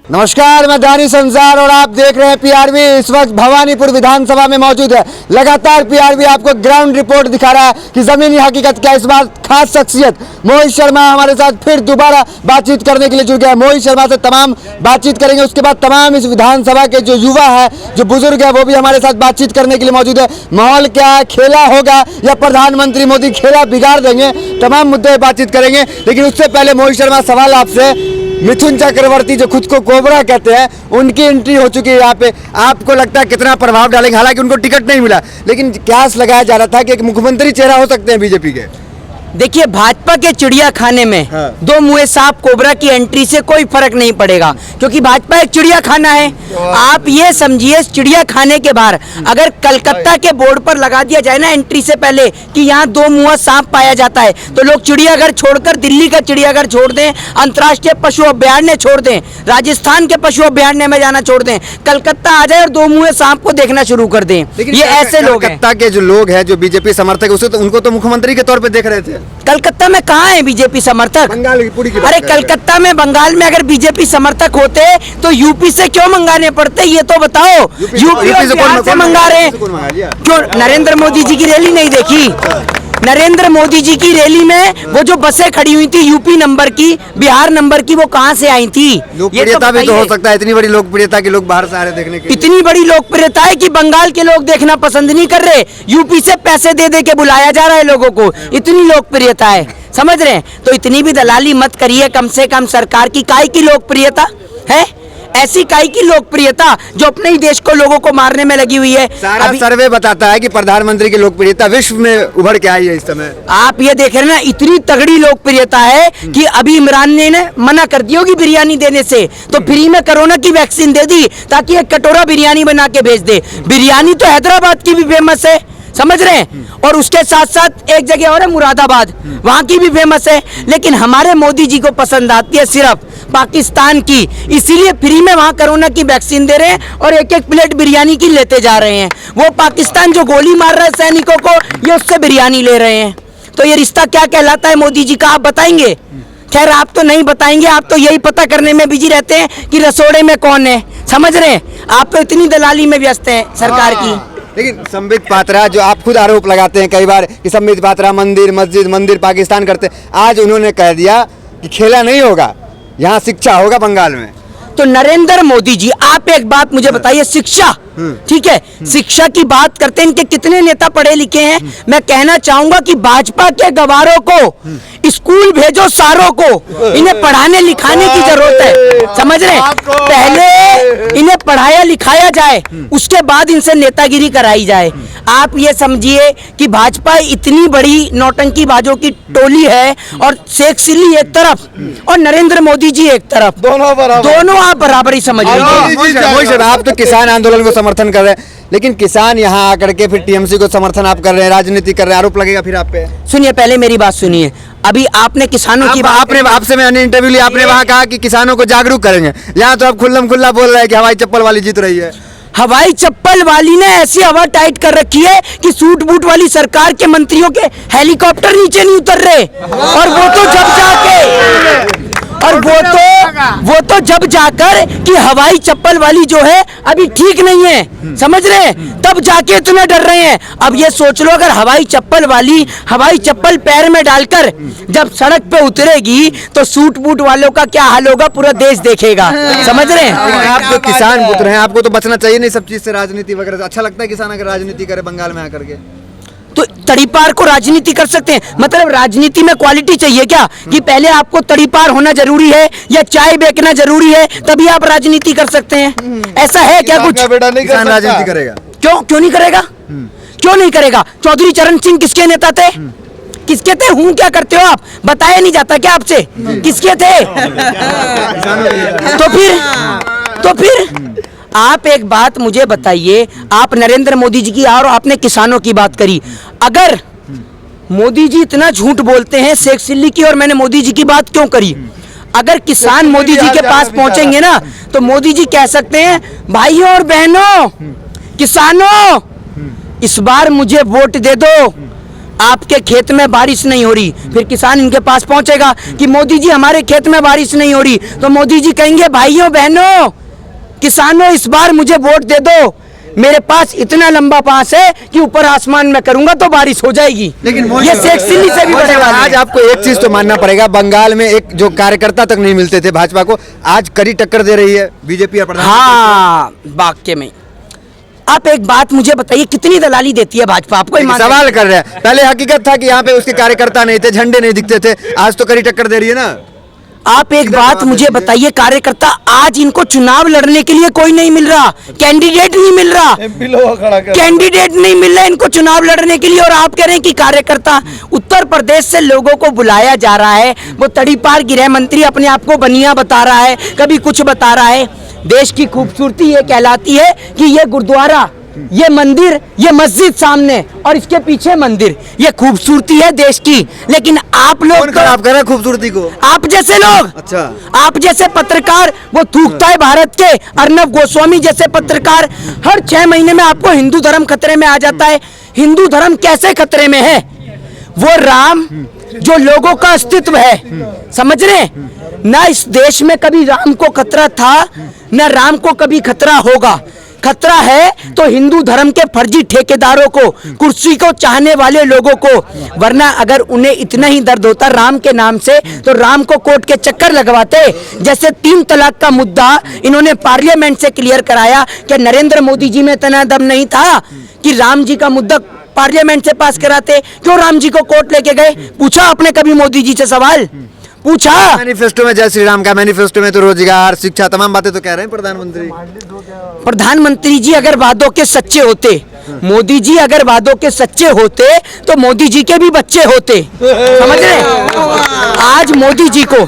नमस्कार, मैं दानी संसार और आप देख रहे हैं पीआरबी। इस वक्त भवानीपुर विधानसभा में मौजूद है। लगातार पीआरबी आपको ग्राउंड रिपोर्ट दिखा रहा है कि जमीनी हकीकत क्या। इस बार खास शख्सियत मोहित शर्मा हमारे साथ फिर दोबारा बातचीत करने के लिए जुड़ गया है। मोहित शर्मा से तमाम बातचीत करेंगे, उसके बाद तमाम इस विधानसभा के जो युवा है, जो बुजुर्ग है, वो भी हमारे साथ बातचीत करने के लिए मौजूद है। माहौल क्या है, खेला होगा या प्रधानमंत्री मोदी खेला बिगाड़ देंगे, तमाम मुद्दे बातचीत करेंगे। लेकिन उससे पहले मोहित शर्मा, सवाल आपसे, मिथुन चक्रवर्ती जो खुद को कोबरा कहते हैं, उनकी एंट्री हो चुकी है यहाँ पे। आपको लगता है कितना प्रभाव डालेंगे? हालांकि उनको टिकट नहीं मिला, लेकिन क्यास लगाया जा रहा था कि एक मुख्यमंत्री चेहरा हो सकते हैं बीजेपी के। देखिए, भाजपा के चिड़िया खाने में दो मुँहे सांप कोबरा की एंट्री से कोई फर्क नहीं पड़ेगा, क्योंकि भाजपा एक चिड़िया खाना है। आप ये समझिए, चिड़िया खाने के बाहर अगर कलकत्ता के बोर्ड पर लगा दिया जाए ना एंट्री से पहले कि यहाँ दो मुँहा सांप पाया जाता है, तो लोग चिड़ियाघर छोड़कर दिल्ली का चिड़ियाघर छोड़ दें, अंतर्राष्ट्रीय पशु अभ्यारण्य छोड़ दें, राजस्थान के पशु अभ्यारण्य में जाना छोड़ दें, कलकत्ता आ जाए और दो मुँहे सांप को देखना शुरू कर दें। ये ऐसे लोग हैं। कलकत्ता के जो लोग हैं, जो बीजेपी समर्थक, उसे तो उनको तो मुख्यमंत्री के तौर पर देख रहे थे। कलकत्ता में कहाँ है बीजेपी समर्थक? बंगाल की पूरी की अरे कलकत्ता में, बंगाल में अगर बीजेपी समर्थक होते तो यूपी से क्यों मंगाने पड़ते, ये तो बताओ। यूपी और बिहार से मंगा रहे क्यों? नरेंद्र मोदी जी की रैली नहीं देखी? नरेंद्र मोदी जी की रैली में वो जो बसें खड़ी हुई थी यूपी नंबर की, बिहार नंबर की, वो कहाँ से आई थी? लोकप्रियता भी तो हो सकता है, इतनी बड़ी लोकप्रियता के लोग बाहर से आ रहे देखने के। इतनी बड़ी लोकप्रियता है कि बंगाल के लोग देखना पसंद नहीं कर रहे, यूपी से पैसे दे दे के बुलाया जा रहा है लोगों को, इतनी लोकप्रियता है। समझ रहे हैं? तो इतनी भी दलाली मत करिए। कम से कम सरकार की काय की लोकप्रियता है, ऐसी काय की लोकप्रियता जो अपने ही देश को, लोगों को मारने में लगी हुई है। सारा सर्वे बताता है कि प्रधानमंत्री की लोकप्रियता विश्व में उभर के आई है इस समय। आप ये देख रहे हैं ना, इतनी तगड़ी लोकप्रियता है कि अभी इमरान ने मना कर दी होगी बिरयानी देने से, तो फ्री में कोरोना की वैक्सीन दे दी ताकि एक कटोरा बिरयानी बना के भेज दे। बिरयानी तो हैदराबाद की भी फेमस है, समझ रहे हैं? और उसके साथ साथ एक जगह और है मुरादाबाद, वहां की भी फेमस है। लेकिन हमारे मोदी जी को पसंद आती है सिर्फ पाकिस्तान की, इसीलिए फ्री में वहां कोरोना की वैक्सीन दे रहे हैं और एक एक प्लेट बिरयानी की लेते जा रहे हैं। वो पाकिस्तान जो गोली मार रहा है सैनिकों को, ये उससे बिरयानी ले रहे हैं। तो ये रिश्ता क्या कहलाता है मोदी जी का, आप बताएंगे? खैर, आप तो नहीं बताएंगे, आप तो यही पता करने में बिजी रहते हैं कि रसोड़े में कौन है। समझ रहे हैं? आप तो इतनी दलाली में व्यस्त हैं सरकार की। लेकिन संबित पात्रा, जो आप खुद आरोप लगाते हैं कई बार कि संबित पात्रा मंदिर मस्जिद मंदिर पाकिस्तान करते, आज उन्होंने कह दिया कि खेला नहीं होगा, यहाँ शिक्षा होगा बंगाल में। तो नरेंद्र मोदी जी, आप एक बात मुझे बताइए, शिक्षा, ठीक है, शिक्षा की बात करते हैं, इनके कितने नेता पढ़े लिखे हैं? मैं कहना चाहूंगा कि भाजपा के गवारों को स्कूल भेजो, सारों को, इन्हें पढ़ाने लिखाने की जरूरत है। समझ रहे हैं? पहले इन्हें पढ़ाया लिखाया जाए, उसके बाद इनसे नेतागिरी कराई जाए। आप ये समझिए कि भाजपा इतनी बड़ी नौटंकीबाजों की टोली है, और शेख सिल्ली एक तरफ और नरेंद्र मोदी जी एक तरफ, दोनों आप बराबरी समझ लीजिए। आप तो किसान आंदोलन को समर्थन कर रहे हैं, लेकिन किसान यहाँ आकर के फिर टीएमसी को समर्थन आप कर रहे हैं, राजनीति कर रहे हैं, आरोप लगेगा फिर आप पे। सुनिए, पहले मेरी बात सुनिए। अभी आपने किसानों की बात, आपने आपसे मैंने इंटरव्यू लिया, आपने वहाँ कहा कि किसानों को जागरूक करेंगे। यहाँ तो आप खुल्लम खुल्ला बोल रहे हैं कि हवाई चप्पल वाली जीत रही है। हवाई चप्पल वाली ने ऐसी हवा टाइट कर रखी है कि सूट बूट वाली सरकार के मंत्रियों के हेलीकॉप्टर नीचे नहीं उतर रहे, और वो तो जब जाके, और वो तो जब जाकर कि हवाई चप्पल वाली जो है अभी ठीक नहीं है, समझ रहे हैं, तब जाके इतना डर रहे हैं। अब ये सोच लो, अगर हवाई चप्पल वाली हवाई चप्पल पैर में डालकर जब सड़क पे उतरेगी तो सूट बूट वालों का क्या हाल होगा, पूरा देश देखेगा। समझ रहे हैं? आप तो किसान पुत्र हैं, आपको तो बचना चाहिए नहीं सब चीज से, राजनीति वगैरह। अच्छा लगता है किसान अगर राजनीति करे बंगाल में आकर के? तो तड़ीपार को राजनीति कर सकते हैं? मतलब राजनीति में क्वालिटी चाहिए क्या कि पहले आपको तड़ीपार होना जरूरी है या चाय बेचना जरूरी है तभी आप राजनीति कर सकते हैं? ऐसा है क्या कुछ? किसान राजनीति करेगा? क्यों नहीं करेगा? क्यों नहीं करेगा? चौधरी चरण सिंह किसके नेता थे? किसके थे? हूँ क्या करते हो आप? बताया नहीं जाता क्या आपसे किसके थे? तो फिर आप एक बात मुझे बताइए, आप नरेंद्र मोदी जी की और आपने किसानों की बात करी, अगर मोदी जी इतना झूठ बोलते हैं शेख सिल्ली की, और मैंने मोदी जी की बात क्यों करी? अगर किसान मोदी जी के पास पहुंचेंगे ना, तो मोदी जी कह सकते हैं, भाइयों और बहनों, किसानों, इस बार मुझे वोट दे दो, आपके खेत में बारिश नहीं हो रही, फिर किसान इनके पास पहुंचेगा कि मोदी जी हमारे खेत में बारिश नहीं हो रही, तो मोदी जी कहेंगे भाइयों बहनों किसानों इस बार मुझे वोट दे दो, मेरे पास इतना लंबा पास है कि ऊपर आसमान में करूंगा तो बारिश हो जाएगी। लेकिन ये शेख सिल्ली से भी बड़े वाले आज आपको एक चीज तो मानना पड़ेगा, बंगाल में एक जो कार्यकर्ता तक नहीं मिलते थे भाजपा को, आज कड़ी टक्कर दे रही है बीजेपी और प्रधानमंत्री। हाँ वाक्य में। आप एक बात मुझे बताइए, कितनी दलाली देती है भाजपा आपको? एक सवाल कर रहे हैं, पहले हकीकत था कि यहाँ पे उसके कार्यकर्ता नहीं थे, झंडे नहीं दिखते थे, आज तो कड़ी टक्कर दे रही है ना। आप एक बात मुझे बताइए, कार्यकर्ता आज इनको चुनाव लड़ने के लिए कोई नहीं मिल रहा, कैंडिडेट नहीं मिल रहा, कैंडिडेट नहीं मिल रहा इनको चुनाव लड़ने के लिए, और आप कह रहे हैं कि कार्यकर्ता। उत्तर प्रदेश से लोगों को बुलाया जा रहा है, वो तड़ीपार गृह मंत्री अपने आप को बनिया बता रहा है, कभी कुछ बता रहा है। देश की खूबसूरती ये कहलाती है कि ये गुरुद्वारा, ये मंदिर, ये मस्जिद सामने और इसके पीछे मंदिर, ये खूबसूरती है देश की। लेकिन आप लोग कौन खराब कर रहा है खूबसूरती को? आप जैसे लोग, अच्छा, आप जैसे पत्रकार, वो थूकता है भारत के अर्नब गोस्वामी जैसे पत्रकार। हर 6 महीने में आपको हिंदू धर्म खतरे में आ जाता है। हिंदू धर्म कैसे खतरे में है? वो राम जो लोगों का अस्तित्व है, समझ रहे? ना इस देश में कभी राम को खतरा था, ना राम को कभी खतरा होगा। खतरा है तो हिंदू धर्म के फर्जी ठेकेदारों को, कुर्सी को चाहने वाले लोगों को। वरना अगर उन्हें इतना ही दर्द होता राम के नाम से तो राम को कोर्ट के चक्कर लगवाते। जैसे 3 तलाक का मुद्दा इन्होंने पार्लियामेंट से क्लियर कराया, क्या नरेंद्र मोदी जी में इतना दम नहीं था कि राम जी का मुद्दा पार्लियामेंट से पास कराते? क्यों राम जी को कोर्ट लेके गए? पूछा आपने कभी मोदी जी से सवाल? पूछा? मैनिफेस्टो में जय श्री राम का मैनिफेस्टो में तो रोजगार, शिक्षा, तमाम बातें तो कह रहे हैं प्रधानमंत्री। प्रधानमंत्री जी अगर वादों के सच्चे होते, मोदी जी अगर वादों के सच्चे होते तो मोदी जी के भी बच्चे होते, समझ रहे? आज मोदी जी को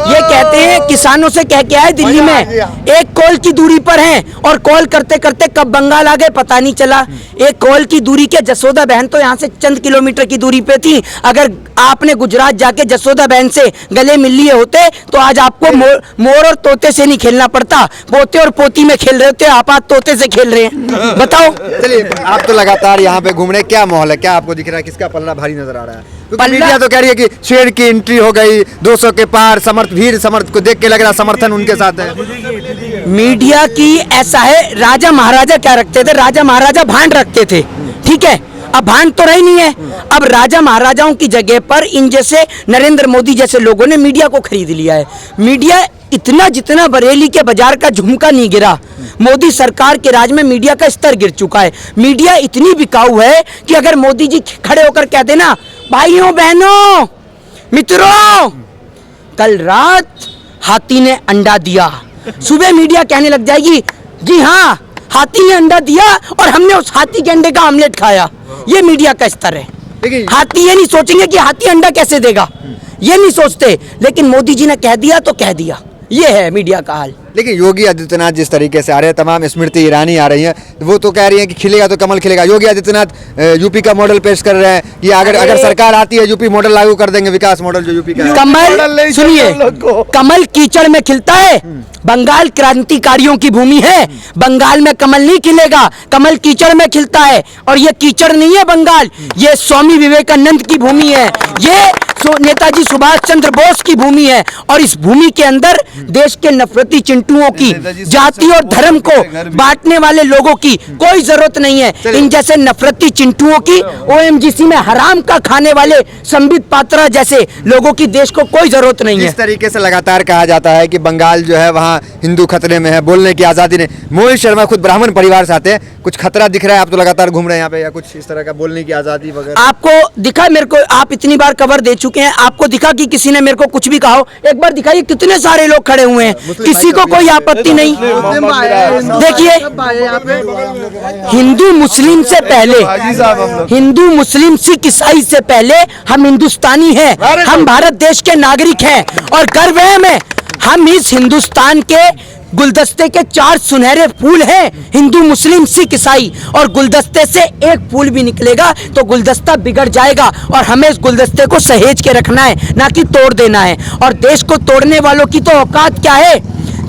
ये कहते हैं किसानों से कह के आए दिल्ली में 1 कॉल की दूरी पर हैं और कॉल करते करते कब बंगाल आ गए पता नहीं चला। 1 कॉल की दूरी के जसोदा बहन तो यहाँ से चंद किलोमीटर की दूरी पे थी। अगर आपने गुजरात जाके जसोदा बहन से गले मिल लिए होते तो आज आपको मोर और तोते से नहीं खेलना पड़ता, पोते और पोती में खेल रहे होते, आप आज तोते से खेल रहे हैं। बताओ। चलिए, आप तो लगातार यहाँ पे घूम रहे, क्या माहौल है, क्या आपको दिख रहा है, किसका पल्ला भारी नजर आ रहा है? मीडिया तो कह रही है कि शेर की एंट्री हो गई, 200 के पार, भीड़ समर्थ को देख के लग रहा समर्थन उनके साथ है। मीडिया की ऐसा है, राजा महाराजा क्या रखते थे? राजा महाराजा भांड रखते थे, ठीक है? अब भांड तो रही नहीं है। अब राजा महाराजाओं की जगह पर इन जैसे नरेंद्र मोदी जैसे लोगों ने मीडिया को खरीद लिया है। मीडिया इतना जितना बरेली के बाजार का झुमका नहीं गिरा, मोदी सरकार के राज में मीडिया का स्तर गिर चुका है। मीडिया इतनी बिकाऊ है कि अगर मोदी जी खड़े होकर कह देना भाइयों बहनों मित्रों कल रात हाथी ने अंडा दिया, सुबह मीडिया कहने लग जाएगी जी हाँ हाथी ने अंडा दिया और हमने उस हाथी के अंडे का आमलेट खाया। ये मीडिया का स्तर है। हाथी ये नहीं सोचेंगे कि हाथी अंडा कैसे देगा, ये नहीं सोचते, लेकिन मोदी जी ने कह दिया तो कह दिया। ये है मीडिया का हाल। लेकिन योगी आदित्यनाथ जिस तरीके से आ रहे हैं, तमाम स्मृति ईरानी आ रही हैं, वो तो कह रही हैं कि खिलेगा तो कमल खिलेगा। योगी आदित्यनाथ यूपी का मॉडल पेश कर रहे हैं कि अगर सरकार आती है यूपी मॉडल लागू कर देंगे, विकास मॉडल जो यूपी का है। कमल सुनिए, कमल कीचड़ में खिलता है। बंगाल क्रांतिकारियों की भूमि है, बंगाल में कमल नहीं खिलेगा, कमल कीचड़ में खिलता है। और ये कीचड़ नहीं है बंगाल, ये स्वामी विवेकानंद की भूमि है, ये नेताजी सुभाष चंद्र बोस की भूमि है। और इस भूमि के अंदर देश के नफरती चिंटुओं की, जाति और धर्म को बांटने वाले लोगों की कोई जरूरत नहीं है। इन जैसे नफरती चिंटुओं की, ओएमजीसी में हराम का खाने वाले संबित पात्रा जैसे लोगों की देश को कोई जरूरत नहीं है। इस तरीके से लगातार कहा जाता है कि बंगाल जो है वहाँ हिंदू खतरे में है, बोलने की आजादी नहीं। मोहित शर्मा खुद ब्राह्मण परिवार से आते हैं, कुछ खतरा दिख रहा है? आप तो लगातार घूम रहे हैं यहाँ पे, या कुछ इस तरह का बोलने की आजादी वगैरह आपको दिखा? मेरे को आप इतनी बार कवर दे चुके हैं, आपको दिखा कि किसी ने मेरे को कुछ भी कहा हो? एक बार दिखाइए, कितने सारे लोग खड़े हुए हैं, किसी को कोई आपत्ति नहीं। देखिए, हिंदू मुस्लिम से पहले, हिंदू मुस्लिम सिख ईसाई से पहले हम हिंदुस्तानी हैं, हम भारत देश के नागरिक हैं और गर्व है हमें। हम इस हिंदुस्तान के गुलदस्ते के 4 सुनहरे फूल हैं, हिंदू मुस्लिम सिख ईसाई, और गुलदस्ते से एक फूल भी निकलेगा तो गुलदस्ता बिगड़ जाएगा। और हमें इस गुलदस्ते को सहेज के रखना है, ना कि तोड़ देना है। और देश को तोड़ने वालों की तो औकात क्या है?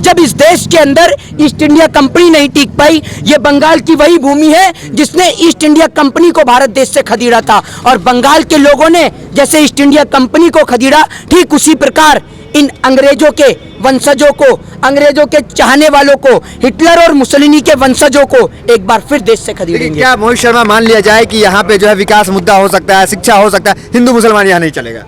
जब इस देश के अंदर ईस्ट इंडिया कंपनी नहीं टिक पाई। ये बंगाल की वही भूमि है जिसने ईस्ट इंडिया कंपनी को भारत देश से खदेड़ा था, और बंगाल के लोगों ने जैसे ईस्ट इंडिया कंपनी को खदेड़ा, ठीक उसी प्रकार इन अंग्रेजों के वंशजों को, अंग्रेजों के चाहने वालों को, हिटलर और मुसलिनी के वंशजों को एक बार फिर देश से खदेड़ेंगे। क्या मोहित शर्मा मान लिया जाए कि यहाँ पे जो है विकास मुद्दा हो सकता है, शिक्षा हो सकता है, हिंदू मुसलमान यहाँ नहीं चलेगा?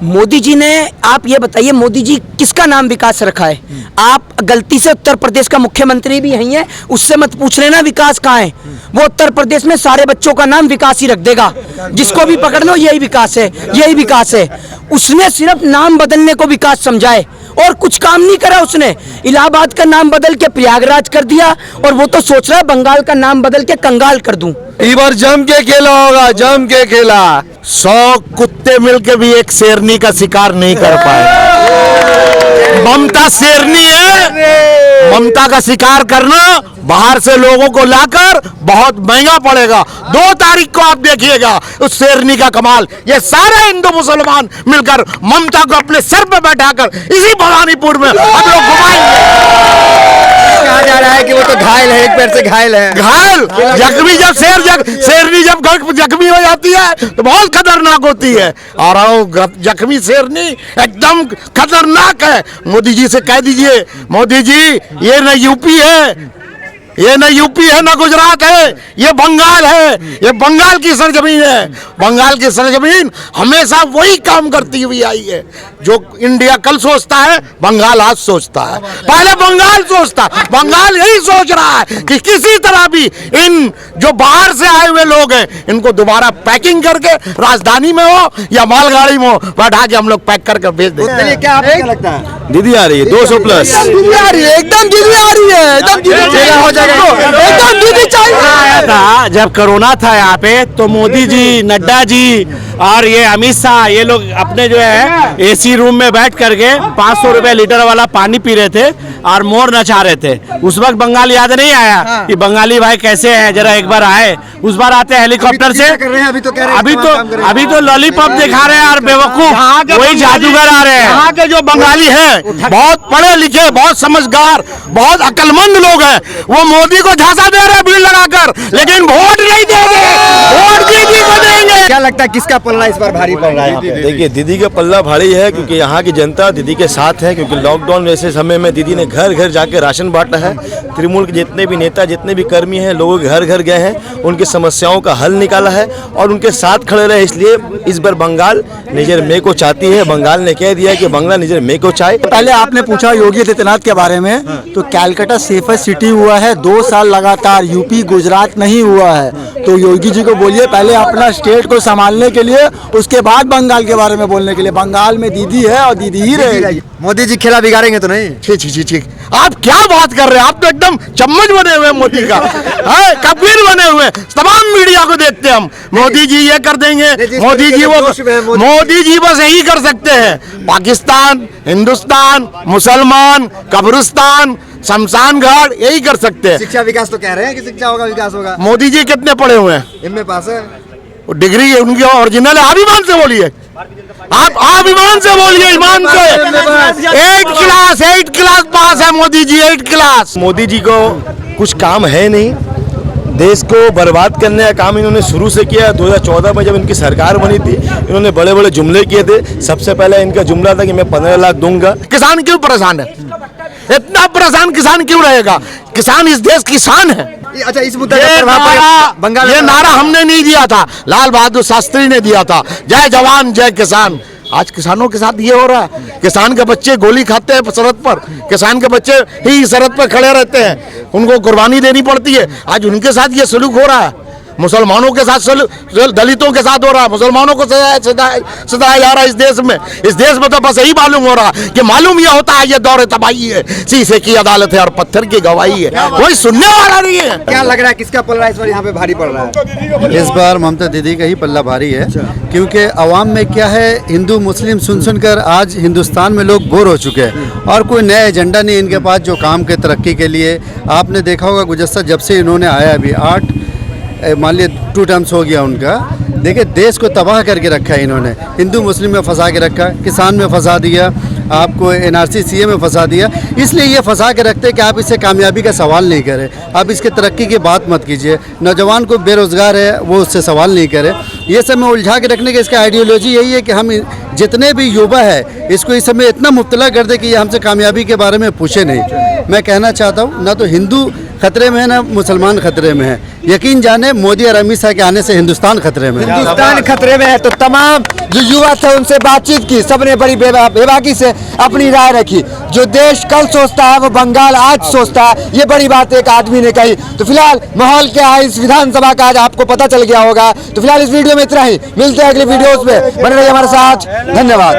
मोदी जी ने, आप ये बताइए, मोदी जी किसका नाम विकास रखा है? आप गलती से उत्तर प्रदेश का मुख्यमंत्री भी यही है, उससे मत पूछ लेना विकास कहाँ है। वो उत्तर प्रदेश में सारे बच्चों का नाम विकास ही रख देगा, जिसको भी पकड़ लो यही विकास है, यही विकास है। उसने सिर्फ नाम बदलने को विकास समझा है और कुछ काम नहीं करा उसने। इलाहाबाद का नाम बदल के प्रयागराज कर दिया, और वो तो सोच रहा है बंगाल का नाम बदल के कंगाल कर दूं। इस बार जम के खेला होगा, जम के खेला। 100 कुत्ते मिलके भी एक शेरनी का शिकार नहीं कर पाए। ममता शेरनी है, ममता का शिकार करना बाहर से लोगों को लाकर बहुत महंगा पड़ेगा। 2 तारीख को आप देखिएगा उस शेरनी का कमाल। ये सारे हिंदू मुसलमान मिलकर ममता को अपने सर पे बैठाकर इसी भवानीपुर में हम लोग घुमाएंगे। कहा जा रहा है कि वो तो घायल है, एक पैर से घायल है। घायल जख्मी, जब शेरनी जब जख्मी हो जाती है तो बहुत खतरनाक होती है, और वो जख्मी शेरनी एकदम खतरनाक है। मोदी जी से कह दीजिए, मोदी जी ये न यूपी है, ये न यूपी है, न गुजरात है, ये बंगाल है, ये बंगाल की सरजमीन है। बंगाल की सरजमीन हमेशा वही काम करती हुई आई है जो इंडिया कल सोचता है, बंगाल आज सोचता है। पहले बंगाल सोचता, बंगाल यही सोच रहा है कि किसी तरह भी इन जो बाहर से आए हुए लोग हैं इनको दोबारा पैकिंग करके राजधानी में हो या मालगाड़ी में हो बैठा के हम लोग पैक करके भेज दें। चलिए, क्या आपको क्या लगता है? दीदी आ रही है 200 प्लस, दीदी आ रही है, एकदम दीदी आ रही है, एकदम दीदी हो जाएगा, एकदम दीदी चाहिए। था जब कोरोना था यहाँ पे तो मोदी जी, नड्डा जी और ये अमित शाह, ये लोग अपने जो है एसी रूम में बैठ करके 500 रुपए लीटर वाला पानी पी रहे थे और मोर नचा रहे थे। उस वक्त बंगाल याद नहीं आया कि बंगाली भाई कैसे हैं, जरा एक बार आए। उस बार आते हेलीकॉप्टर से, अभी तो लॉलीपॉप दिखा रहे हैं और बेवकूफ वही जादूगर आ रहे हैं। यहाँ के जो बंगाली हैं बहुत पढ़े लिखे, बहुत समझदार, बहुत अक्लमंद लोग हैं, वो मोदी को झांसा दे रहे हैं भीड़ लगाकर, लेकिन वोट नहीं देंगे, वोट दीदी को देंगे। क्या लगता है किसका पल्ला इस बार भारी पड़ रहा है? देखिए, दीदी का पल्ला भारी है क्योंकि यहाँ की जनता दीदी के साथ है, क्योंकि लॉकडाउन जैसे समय में दीदी ने घर घर जाके राशन बांटा है। तृणमूल के जितने भी नेता, जितने भी कर्मी हैं, लोगों के घर घर गए हैं, उनकी समस्याओं का हल निकाला है और उनके साथ खड़े रहे। इसलिए इस बार बंगाल निजर में को चाहती है। बंगाल ने कह दिया कि बंगला निजर में को चाहे। पहले आपने पूछा योगी आदित्यनाथ के बारे में, तो कैलकाटा सेफेस्ट सिटी हुआ है 2 साल लगातार, यूपी गुजरात नहीं हुआ है। तो योगी जी को बोलिए पहले अपना स्टेट को संभालने के लिए, उसके बाद बंगाल के बारे में बोलने के लिए। बंगाल में दीदी है और दीदी ही रहेगी। मोदी जी खेला बिगाड़ेंगे तो नहीं? ठीक, आप क्या बात कर रहे हैं? आप तो एकदम चम्मच बने हुए मोदी का, कबीर बने हुए। तमाम मीडिया को देखते हम, मोदी जी ये कर देंगे, मोदी जी वो, मोदी जी बस यही कर सकते हैं। पाकिस्तान, हिंदुस्तान, मुसलमान, कब्रिस्तान, शमशान घाट, यही कर सकते हैं। शिक्षा विकास तो कह रहे हैं कि शिक्षा होगा, विकास होगा। मोदी जी कितने पढ़े हुए हैं? इनमें पास है, डिग्री उनकी ओरिजिनल है। अभिमान से बोलिए, आप अभिमान से बोलिए, ईमान से। 8 क्लास पास है मोदी जी, 8 क्लास। मोदी जी को कुछ काम है नहीं, देश को बर्बाद करने का काम इन्होंने शुरू से किया। 2014 में जब इनकी सरकार बनी थी, इन्होंने बड़े बड़े जुमले किए थे। सबसे पहले इनका जुमला था कि मैं 15 लाख दूंगा। किसान क्यों परेशान है? इतना परेशान किसान क्यों रहेगा? किसान इस देश की शान है। अच्छा, इस मुद्दे ये नारा हमने नहीं दिया था, लाल बहादुर शास्त्री ने दिया था, जय जवान जय किसान। आज किसानों के साथ ये हो रहा है। किसान के बच्चे गोली खाते हैं सरहद पर, किसान के बच्चे ही सरहद पर खड़े रहते हैं, उनको कुर्बानी देनी पड़ती है। आज उनके साथ ये सलूक हो रहा है। मुसलमानों के साथ, दलितों के साथ हो रहा है, मुसलमानों को सताया जा रहा है। इस देश में तो बस यही मालूम हो रहा है कि मालूम ये होता है ये दौर तबाही है, शीशे की अदालत है और पत्थर की गवाही है, कोई सुनने वाला नहीं है। क्या लग रहा है किसका पल्ला इस बार यहाँ पे भारी पड़ रहा है? इस बार ममता दीदी का ही पल्ला भारी है, क्योंकि अवाम में क्या है, हिंदू मुस्लिम सुन सुनकर आज हिंदुस्तान में लोग बोर हो चुके हैं और कोई नया एजेंडा नहीं इनके पास जो काम के तरक्की के लिए। आपने देखा होगा गुज़श्ता जब से इन्होंने आया, अभी 8 मान लिया 2 टर्म्स हो गया उनका। देखिए, देश को तबाह करके रखा है इन्होंने, हिंदू मुस्लिम में फंसा के रखा, किसान में फंसा दिया। आपको एनआरसी सीए में फंसा दिया, इसलिए ये फंसा के रखते हैं कि आप इससे कामयाबी का सवाल नहीं करें, आप इसके तरक्की की बात मत कीजिए। नौजवान को बेरोज़गार है वो उससे सवाल नहीं करे, ये सब में उलझा के रखने का इसका आइडियोलॉजी यही है कि हम जितने भी युवा है इसको इस समय इतना मुब्तला कर दे कि ये हमसे कामयाबी के बारे में पूछे नहीं। मैं कहना चाहता हूँ ना तो हिंदू खतरे में है ना मुसलमान खतरे में है, यकीन जाने मोदी और अमित शाह के आने से हिंदुस्तान खतरे में है। हिंदुस्तान खतरे में है। तो तमाम जो युवा थे उनसे बातचीत की, सबने बड़ी बेबाकी से अपनी राय रखी। जो देश कल सोचता है वो बंगाल आज सोचता है, ये बड़ी बात एक आदमी ने कही। तो फिलहाल माहौल क्या है इस विधानसभा का आज आपको पता चल गया होगा। तो फिलहाल इस वीडियो में इतना ही, मिलते हैं अगले वीडियोस में, बने रहिए हमारे साथ, धन्यवाद।